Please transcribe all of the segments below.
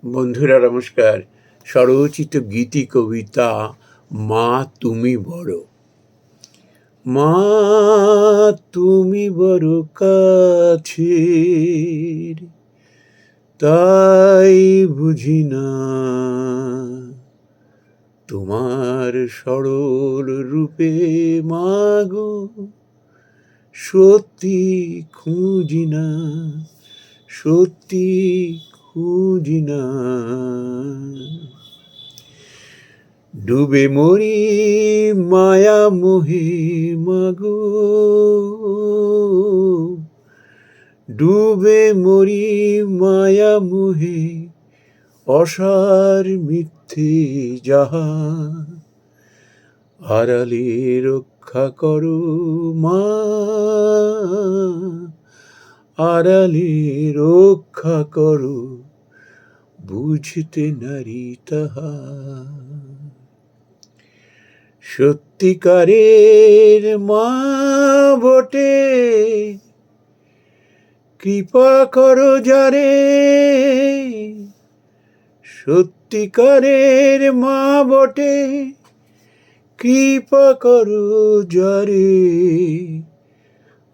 বন্ধুরা নমস্কার। স্বরচিত গীতি কবিতা মা তুমি বড়। মা তুমি বড় কাছের, তাই বুঝি না তোমার সরল রূপে মাগো সত্যি খুঁজি না, সত্যি খুঁজি না। ডুবে মরি মায়া মোহে মাগো, ডুবে মরি মায়া মোহে, অসার মিথ্যে যাহা আড়ালে রক্ষা করো মা, আড়ালে রক্ষা করো বুঝতে নারী তাহা। সত্যিকারের মা বটে, কৃপা করো যারে, সত্যিকারের মা বটে, কৃপা করো যারে,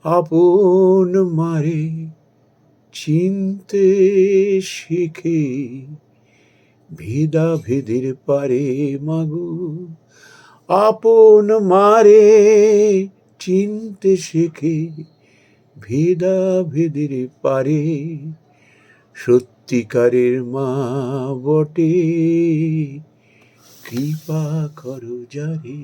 আপন মারে চিনতে শিখে ভেদাভেদের পারে মাগো, আপন মারে চিনতে শেখে ভেদাভেদের পারে। সত্যিকারের মা বটে, কৃপা করো যারে।